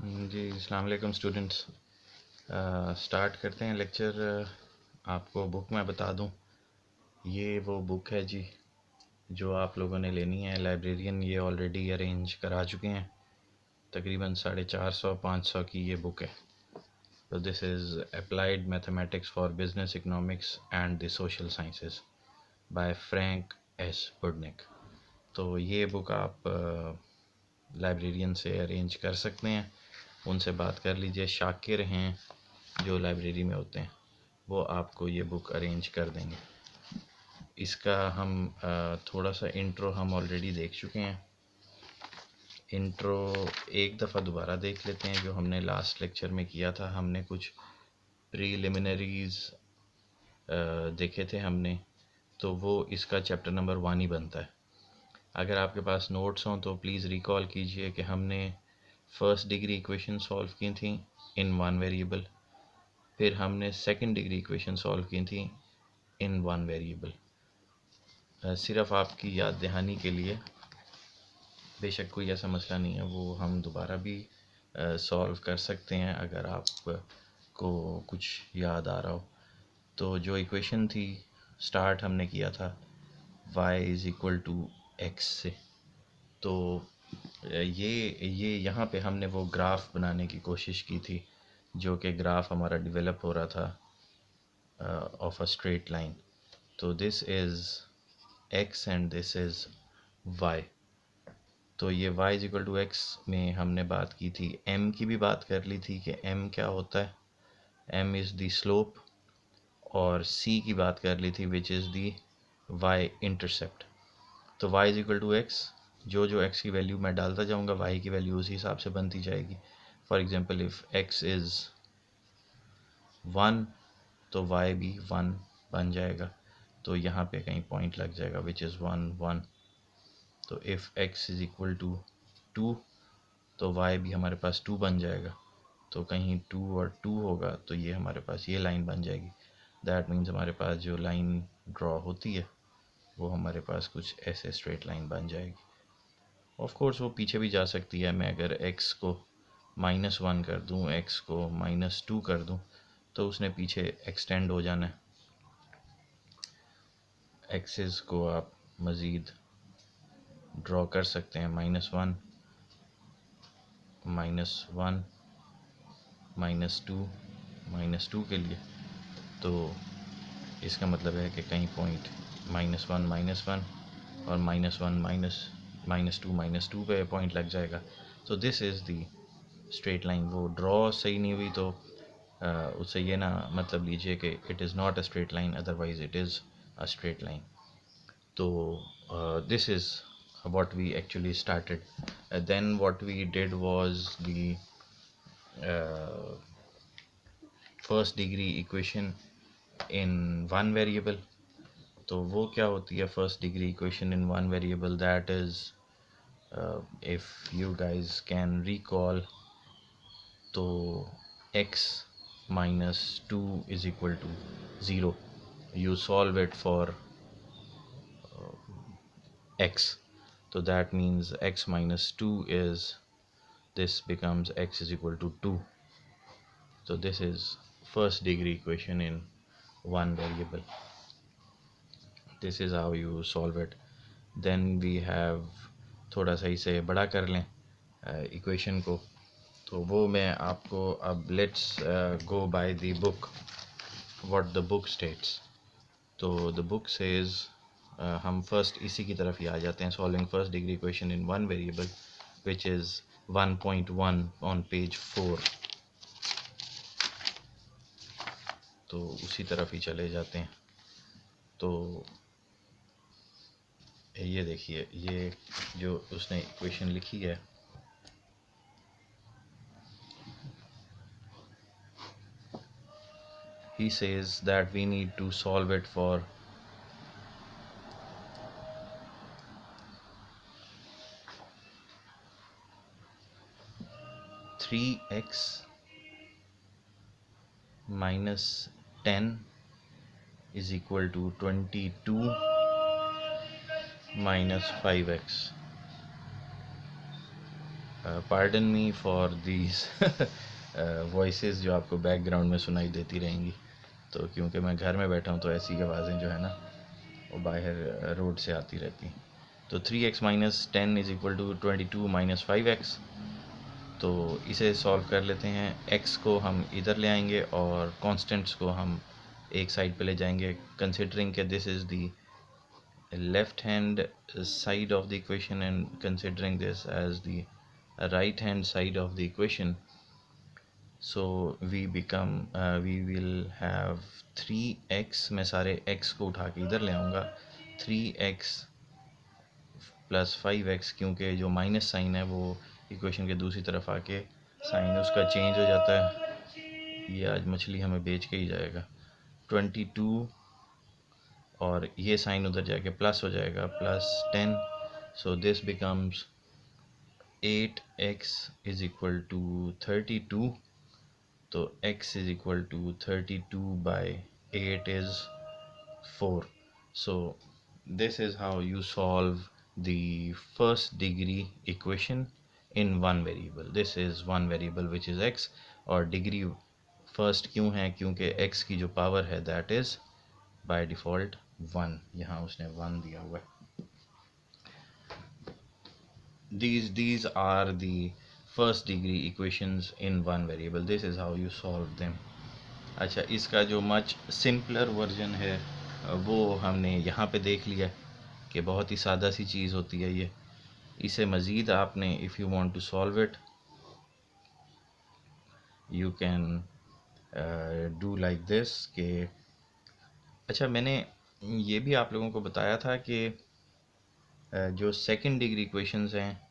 जी अस्सलाम वालेकुम students. Start करते हैं लेक्चर। आपको बुक मैं बता दूं, ये वो बुक है जी जो आप लोगों ने लेनी है। लाइब्रेरियन ये ऑलरेडी अरेंज करा चुके हैं। तकरीबन 450-500 की ये बुक है। तो this is applied mathematics for business economics and the social sciences by Frank S Woodnick. तो ये बुक आप लाइब्रेरियन से अरेंज कर सकते हैं, उनसे बात कर लीजिए। शाकिर हैं जो लाइब्रेरी में होते हैं, वो आपको ये बुक अरेंज कर देंगे। इसका हम थोड़ा सा इंट्रो हम ऑलरेडी देख चुके हैं। इंट्रो एक दफ़ा दोबारा देख लेते हैं, जो हमने लास्ट लेक्चर में किया था। हमने कुछ प्रीलिमिनरीज देखे थे हमने, तो वो इसका चैप्टर नंबर 1 ही बनता है। अगर आपके पास नोट्स हों तो प्लीज़ रिकॉल कीजिए कि हमने फर्स्ट डिग्री इक्वेशन सॉल्व की थी इन वन वेरिएबल, फिर हमने सेकंड डिग्री इक्वेशन सॉल्व की थी इन वन वेरिएबल। सिर्फ आपकी याद दहानी के लिए, बेशक कोई ऐसा मसला नहीं है, वो हम दोबारा भी सॉल्व कर सकते हैं अगर आपको कुछ याद आ रहा हो। तो जो इक्वेशन थी, स्टार्ट हमने किया था y is equal to x से। तो ये यहाँ पे हमने वो ग्राफ बनाने की कोशिश की थी, जो कि ग्राफ हमारा डेवलप हो रहा था ऑफ अ स्ट्रेट लाइन। तो this is x and this is y। तो ये y is equal to x में हमने बात की थी, m की भी बात कर ली थी कि m क्या होता है, m इज़ द स्लोप, और c की बात कर ली थी which is the y intercept. तो y is equal to x, जो जो x की वैल्यू मैं डालता जाऊंगा y की वैल्यू उसी हिसाब से बनती जाएगी। For example if x is 1 तो y भी 1 बन जाएगा। तो यहाँ पे कहीं पॉइंट लग जाएगा विच इज़ 1 1। तो if x is equal to 2 तो y भी हमारे पास 2 बन जाएगा। तो कहीं 2 और 2 होगा तो ये हमारे पास ये लाइन बन जाएगी। दैट मीन्स हमारे पास जो लाइन ड्रॉ होती है वो हमारे पास कुछ ऐसे स्ट्रेट लाइन बन जाएगी। ऑफ कोर्स वो पीछे भी जा सकती है। मैं अगर x को -1 कर दूं, x को -2 कर दूं, तो उसने पीछे एक्सटेंड हो जाना है। एक्सिस को आप मज़ीद ड्रॉ कर सकते हैं, -1 -1 -2 के लिए। तो इसका मतलब है कि कहीं पॉइंट -1 -1 और -1 -2 पे पॉइंट लग जाएगा। तो this is the straight line. वो ड्रॉ सही नहीं हुई तो उससे ये ना मतलब लीजिए कि it is not a straight line, otherwise it is a straight line. तो this is what we actually started. Then what we did was the first degree equation in one variable. तो वो क्या होती है first degree equation in one variable? That is, if you guys can recall, तो x minus 2 is equal to 0. You solve it for x, so that means x minus 2 is, this becomes x is equal to 2. So this is first degree equation in one variable. This is how you solve it. Then we have, थोड़ा सा इसे बड़ा कर लें equation को, तो वो मैं आपको अब let's go by the book, what the book states. तो द बुक सेज, हम फर्स्ट इसी की तरफ ही आ जाते हैं, solving first degree equation in one variable which is 1.1 on page 4। तो उसी तरफ ही चले जाते हैं। तो ये देखिए, ये जो उसने इक्वेशन लिखी है, he says that we need to solve it for 3x minus 10 is equal to 22 minus 5x. Pardon me for these voices जो आपको बैकग्राउंड में सुनाई देती रहेंगी, तो क्योंकि मैं घर में बैठा हूँ तो ऐसी आवाज़ें जो है ना वो बाहर रोड से आती रहती हैं। तो 3x minus 10 is equal to 22 minus 5x। तो इसे सॉल्व कर लेते हैं। x को हम इधर ले आएंगे और कॉन्स्टेंट्स को हम एक साइड पे ले जाएंगे, कंसिडरिंग के this is the left hand side of the equation and considering this as the right hand side of the equation. So we will have 3x, मैं सारे x को उठा के इधर ले आऊँगा, 3x प्लस 5x, क्योंकि जो माइनस साइन है वो इक्वेशन के दूसरी तरफ आके साइन उसका चेंज हो जाता है। ये आज मछली हमें बेच के ही जाएगा। 22 और ये साइन उधर जाके प्लस हो जाएगा, plus 10। So this becomes 8x is equal to 32। तो x is equal to 32 by 8 is 4। So this is how you solve the first degree equation in one variable. This is one variable which is x, और degree first क्यों है? क्योंकि x की जो power है that is by default 1, यहाँ उसने 1 दिया हुआ है। These are the first degree equations in one variable. This is how you solve them. अच्छा, इसका जो मच सिंपलर वर्जन है वो हमने यहाँ पे देख लिया कि बहुत ही सादा सी चीज़ होती है ये। इसे मज़ीद आपने if you want to solve it you can do like this कि अच्छा, मैंने ये भी आप लोगों को बताया था कि जो सेकंड डिग्री इक्वेशंस हैं,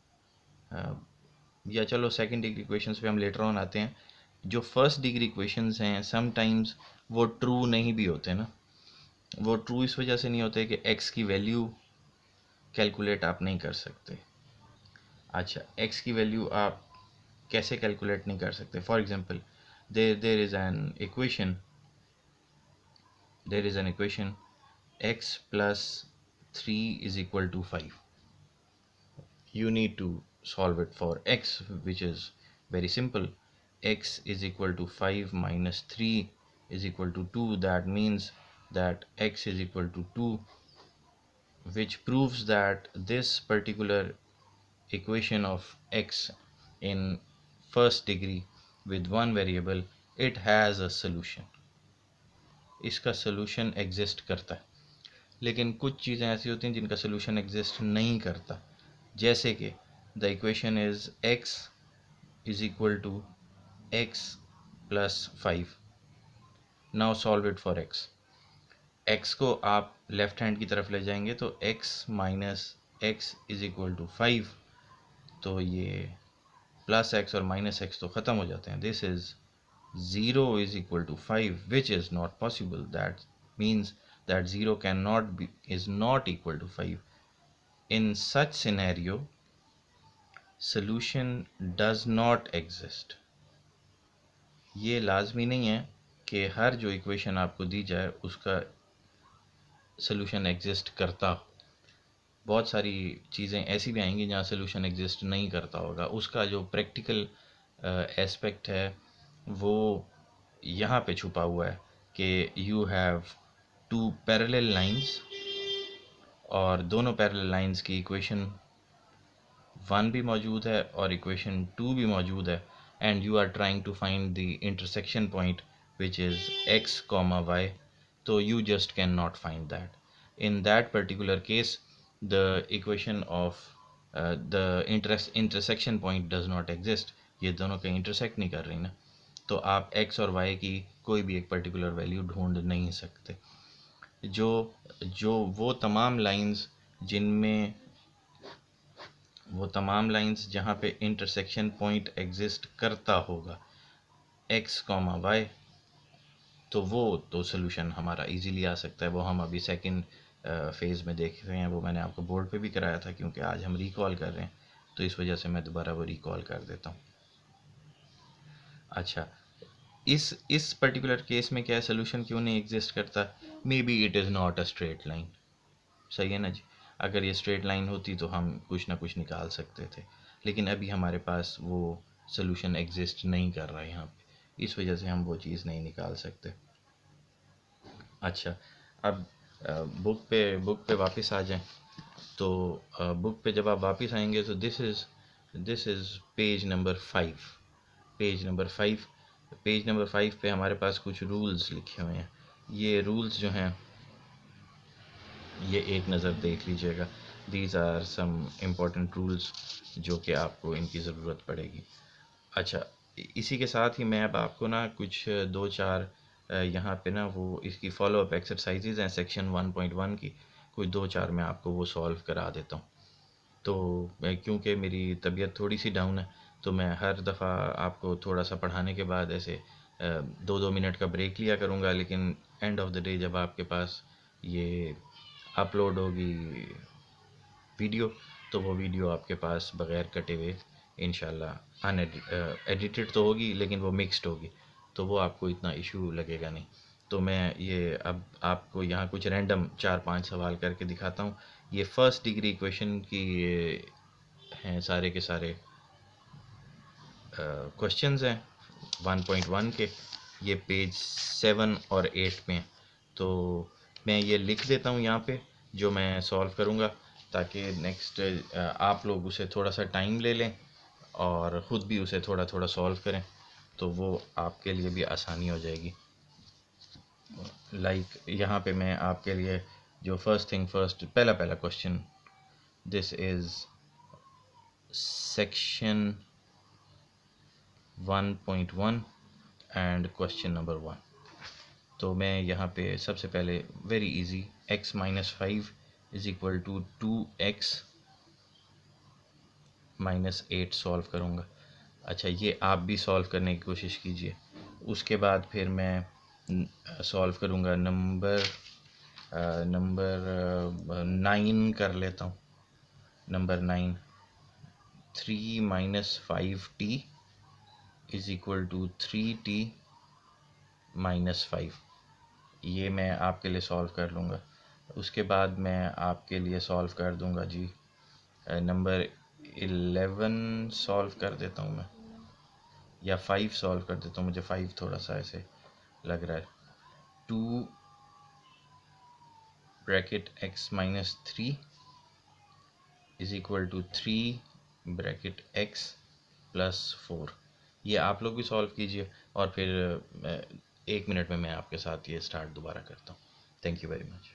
या चलो सेकंड डिग्री इक्वेशंस पे हम लेटर ऑन आते हैं। जो फर्स्ट डिग्री इक्वेशंस हैं समटाइम्स वो ट्रू नहीं भी होते ना। वो ट्रू इस वजह से नहीं होते कि x की वैल्यू कैलकुलेट आप नहीं कर सकते। अच्छा, x की वैल्यू आप कैसे कैलकुलेट नहीं कर सकते? For example there is an equation x plus 3 is equal to 5। You need to solve it for x, which is very simple. X is equal to 5 minus 3 is equal to 2. That means that x is equal to 2, which proves that this particular equation of x in first degree with one variable, it has a solution. इसका solution exist करता है। लेकिन कुछ चीज़ें ऐसी होती हैं जिनका solution exist नहीं करता, जैसे कि the equation is x is equal to x plus 5। Now solve it for x को आप लेफ्ट हैंड की तरफ ले जाएंगे तो x minus x is equal to 5। तो ये प्लस x और माइनस x तो ख़त्म हो जाते हैं। This is 0 is equal to 5, which is not possible. That means that 0 can not be is not equal to 5। In such scenario, solution does not exist. ये लाजमी नहीं है कि हर जो इक्वेशन आपको दी जाए उसका सलूशन एग्जिस्ट करता हो। बहुत सारी चीज़ें ऐसी भी आएंगी जहाँ सलूशन एग्जिस्ट नहीं करता होगा। उसका जो प्रैक्टिकल एस्पेक्ट है वो यहाँ पे छुपा हुआ है कि you have two parallel lines, और दोनों पैरेलल लाइंस की इक्वेशन 1 भी मौजूद है और इक्वेशन 2 भी मौजूद है, and you are trying to find the intersection point which is x, y। तो you just cannot find that. In that particular case, the equation of the intersection point does not exist. ये दोनों कहीं intersect नहीं कर रही ना, तो आप x और y की कोई भी एक पर्टिकुलर वैल्यू ढूंढ नहीं सकते। जो वो तमाम लाइंस जहाँ पे इंटरसेक्शन पॉइंट एग्जिस्ट करता होगा x, y, तो वो तो सोल्यूशन हमारा इजीली आ सकता है। वो हम अभी सेकंड फेज़ में देख रहे हैं। वो मैंने आपको बोर्ड पे भी कराया था, क्योंकि आज हम रिकॉल कर रहे हैं तो इस वजह से मैं दोबारा वो रिकॉल कर देता हूँ। अच्छा, इस पर्टिकुलर केस में क्या सोल्यूशन क्यों नहीं एग्जिस्ट करता? May be it is not a straight line. सही है ना जी? अगर ये स्ट्रेट लाइन होती तो हम कुछ ना कुछ निकाल सकते थे, लेकिन अभी हमारे पास वो सोल्यूशन एग्जिस्ट नहीं कर रहा है यहाँ पे, इस वजह से हम वो चीज़ नहीं निकाल सकते। अच्छा, अब बुक पे वापस आ जाएं। तो बुक पे जब आप वापस आएंगे तो this is page number 5। Page number 5 पे हमारे पास कुछ रूल्स लिखे हुए हैं। ये रूल्स जो हैं, ये एक नज़र देख लीजिएगा। These are some important rules जो कि आपको इनकी ज़रूरत पड़ेगी। अच्छा, इसी के साथ ही मैं अब आपको ना कुछ दो चार यहाँ पे ना वो इसकी फॉलो अप एक्सरसाइजेज हैं सेक्शन 1.1 की, कुछ दो चार मैं आपको वो सॉल्व करा देता हूँ। तो क्योंकि मेरी तबीयत थोड़ी सी डाउन है, तो मैं हर दफ़ा आपको थोड़ा सा पढ़ाने के बाद ऐसे 2-2 मिनट का ब्रेक लिया करूँगा, लेकिन एंड ऑफ द डे जब आपके पास ये अपलोड होगी वीडियो, तो वो वीडियो आपके पास बग़ैर कटे हुए इंशाल्लाह एडिटेड तो होगी, लेकिन वो मिक्स्ड होगी, तो वो आपको इतना इशू लगेगा नहीं। तो मैं ये अब आपको यहाँ कुछ रैंडम 4-5 सवाल करके दिखाता हूँ। ये फर्स्ट डिग्री इक्वेशन की हैं सारे के सारे क्वेश्चंस हैं 1.1 के। ये पेज 7 और 8 में हैं। तो मैं ये लिख देता हूँ यहाँ पे जो मैं सॉल्व करूँगा, ताकि नेक्स्ट आप लोग उसे थोड़ा सा टाइम ले लें और ख़ुद भी उसे थोड़ा थोड़ा सॉल्व करें, तो वो आपके लिए भी आसानी हो जाएगी। यहाँ पे मैं आपके लिए जो फर्स्ट थिंग फर्स्ट पहला पहला question, this is section 1.1 and question number 1। तो मैं यहाँ पे सबसे पहले very easy, x-5 is equal to 2x - 8 solve करूँगा। अच्छा, ये आप भी सॉल्व करने की कोशिश कीजिए। उसके बाद फिर मैं सॉल्व करूँगा नंबर 9 कर लेता हूँ। Number 9, 3 - 5t is equal to 3t - 5। ये मैं आपके लिए सॉल्व कर लूँगा। उसके बाद मैं आपके लिए सॉल्व कर दूँगा जी नंबर 11 सॉल्व कर देता हूँ मैं, या 5 सॉल्व कर देता हूँ, मुझे 5 थोड़ा सा ऐसे लग रहा है। 2 bracket x - 3 is equal to 3 bracket x + 4। ये आप लोग भी सॉल्व कीजिए और फिर 1 मिनट में मैं आपके साथ ये स्टार्ट दोबारा करता हूँ। Thank you very much.